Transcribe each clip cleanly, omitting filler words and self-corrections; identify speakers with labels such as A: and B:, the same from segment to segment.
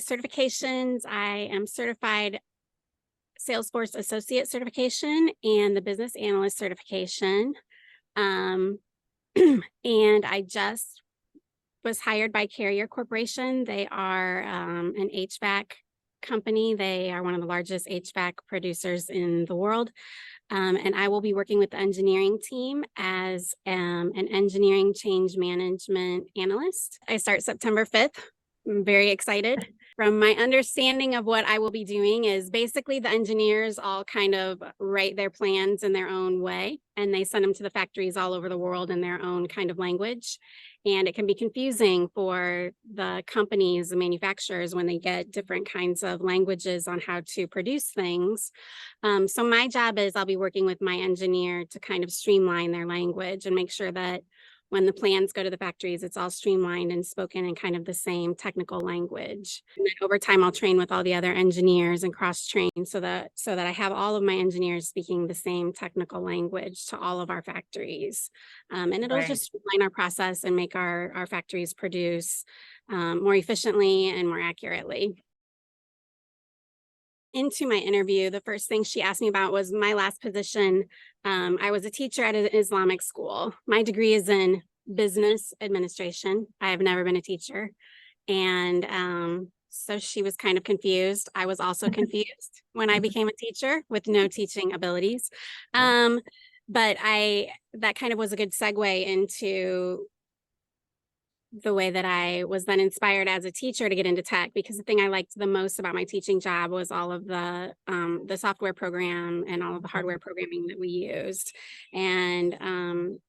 A: certifications, I am certified Salesforce Associate certification and the Business Analyst certification. And I just was hired by Carrier Corporation. They are an HVAC company. They are one of the largest HVAC producers in the world. And I will be working with the engineering team as an Engineering Change Management Analyst. I start September 5th. I'm very excited. From my understanding of what I will be doing is basically the engineers all kind of write their plans in their own way, and they send them to the factories all over the world in their own kind of language. And it can be confusing for the companies, the manufacturers, when they get different kinds of languages on how to produce things. So my job is I'll be working with my engineer to kind of streamline their language and make sure that when the plans go to the factories, it's all streamlined and spoken in kind of the same technical language. And then over time, I'll train with all the other engineers and cross-train so that I have all of my engineers speaking the same technical language to all of our factories. And it'll just streamline our process and make our factories produce more efficiently and more accurately. Into my interview, the first thing she asked me about was my last position. I was a teacher at an Islamic school. My degree is in business administration. I have never been a teacher. And so she was kind of confused. I was also confused when I became a teacher with no teaching abilities. But that kind of was a good segue into the way that I was then inspired as a teacher to get into tech, because the thing I liked the most about my teaching job was all of the software program and all of the hardware programming that we used. And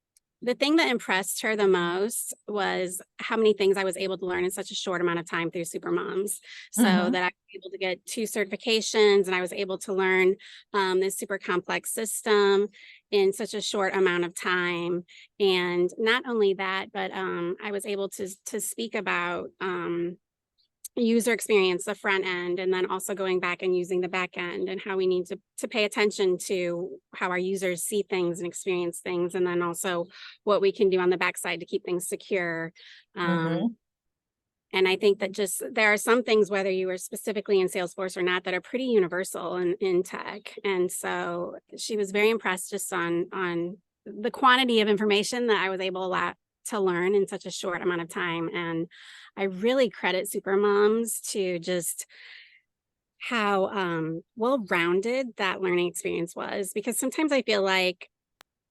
A: the thing that impressed her the most was how many things I was able to learn in such a short amount of time through Supermums. So that I was able to get 2 certifications, and I was able to learn this super complex system in such a short amount of time. And not only that, but I was able to speak about user experience, the front end, and then also going back and using the back end, and how we need to pay attention to how our users see things and experience things, and then also what we can do on the backside to keep things secure. And I think that just there are some things, whether you are specifically in Salesforce or not, that are pretty universal in tech. And so she was very impressed just on the quantity of information that I was able to learn in such a short amount of time. And I really credit Supermums to just how well-rounded that learning experience was, because sometimes I feel like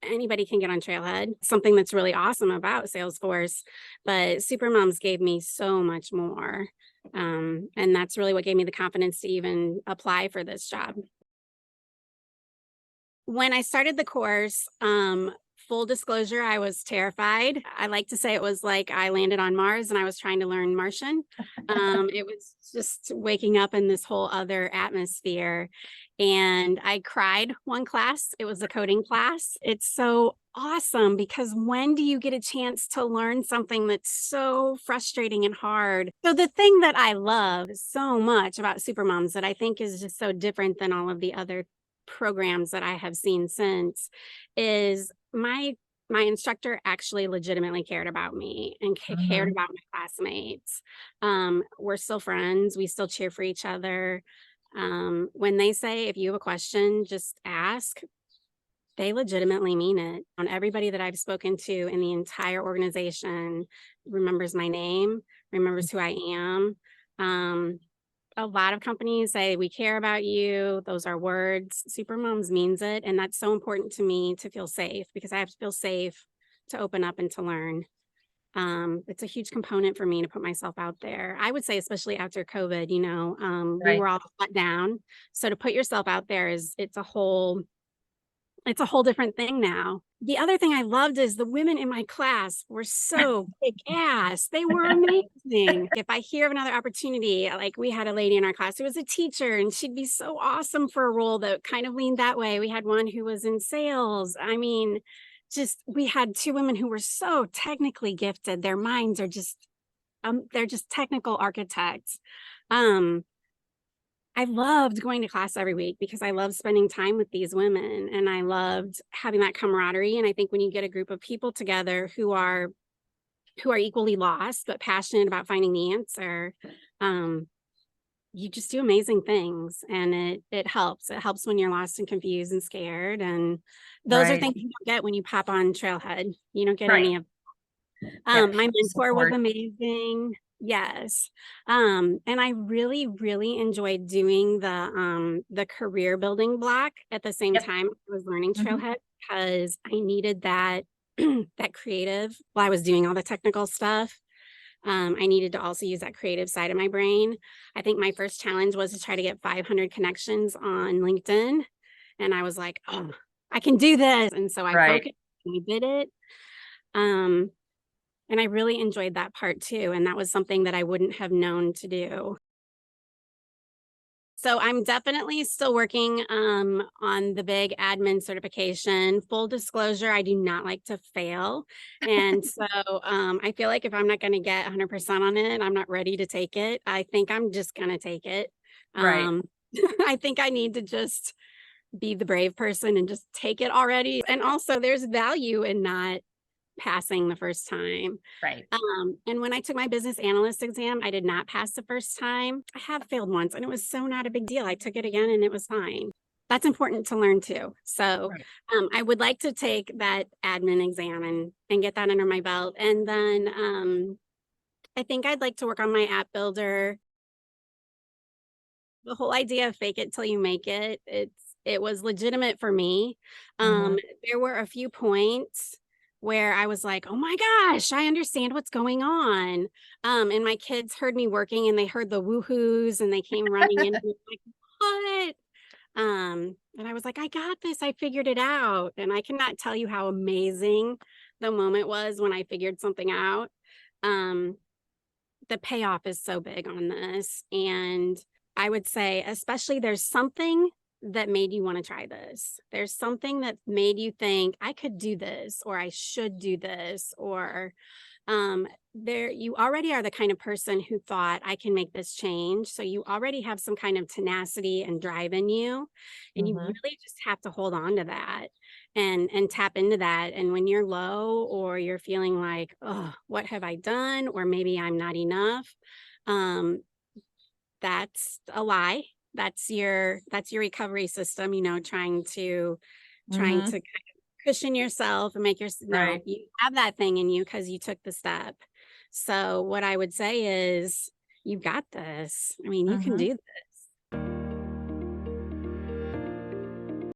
A: anybody can get on Trailhead, something that's really awesome about Salesforce, but Supermums gave me so much more. And that's really what gave me the confidence to even apply for this job. When I started the course, full disclosure, I was terrified. I like to say it was like I landed on Mars and I was trying to learn Martian. It was just waking up in this whole other atmosphere. And I cried one class. It was a coding class. It's so awesome, because when do you get a chance to learn something that's so frustrating and hard? So the thing that I love so much about Supermums that I think is just so different than all of the other programs that I have seen since is my instructor actually legitimately cared about me and cared about my classmates. We're still friends. We still cheer for each other. When they say, if you have a question, just ask, they legitimately mean it. On everybody that I've spoken to in the entire organization remembers my name, remembers who I am. A lot of companies say, we care about you. Those are words. Supermums means it. And that's so important to me to feel safe, because I have to feel safe to open up and to learn. It's a huge component for me to put myself out there. I would say, especially after COVID, we were all shut down. So to put yourself out there it's a whole different thing now. The other thing I loved is the women in my class were so kick-ass. They were amazing. If I hear of another opportunity, like we had a lady in our class who was a teacher, and she'd be so awesome for a role that kind of leaned that way. We had one who was in sales. I mean, we had 2 women who were so technically gifted. Their minds are just, they're just technical architects. I loved going to class every week because I loved spending time with these women, and I loved having that camaraderie. And I think when you get a group of people together who are equally lost but passionate about finding the answer, you just do amazing things, and it helps. It helps when you're lost and confused and scared, and those are
B: Right.
A: things you don't get when you pop on Trailhead. You don't get
B: Right.
A: any of
B: That
A: my
B: peer
A: mentor was
B: support.
A: amazing. Yes. And I really, really enjoyed doing the career building block at the same
B: Yep.
A: time I was learning
B: Mhm.
A: Trailhead, because I needed that that creative while I was doing all the technical stuff. I needed to also use that creative side of my brain. I think my first challenge was to try to get 500 connections on LinkedIn. And I was like, oh, I can do this. And so I
B: Right.
A: focused and I did it. Um, and I really enjoyed that part too. And that was something that I wouldn't have known to do. So I'm definitely still working on the big admin certification. Full disclosure, I do not like to fail. And so I feel like if I'm not going to get 100% on it, I'm not ready to take it. I think I'm just going to take it.
B: Right.
A: Um, I think I need to just be the brave person and just take it already. And also, there's value in not passing the first time.
B: Right.
A: And when I took my business analyst exam, I did not pass the first time. I have failed once and it was so not a big deal. I took it again and it was fine. That's important to learn too. So
B: Right.
A: I would like to take that admin exam and get that under my belt. And then I think I'd like to work on my app builder. The whole idea of fake it till you make it, it was legitimate for me.
B: Mhm.
A: There were a few points where I was like, "Oh my gosh, I understand what's going on." And my kids heard me working and they heard the woohoos and they came running in and was like, "What?" And I was like, "I got this. I figured it out." And I cannot tell you how amazing the moment was when I figured something out. Um, the payoff is so big on this. And I would say, especially, there's something that made you want to try this. There's something that made you think, I could do this, or I should do this, or there you already are the kind of person who thought I can make this change. So you already have some kind of tenacity and drive in you. And you
B: Mhm.
A: really just have to hold on to that and tap into that. And when you're low or you're feeling like, oh, what have I done? Or maybe I'm not enough. Um, that's a lie. That's your recovery system, trying to
B: Mhm.
A: kind of cushion yourself and make your no,
B: Right.
A: you have that thing in you because you took the step. So what I would say is, you got this. I mean, you can
B: Mhm.
A: do this.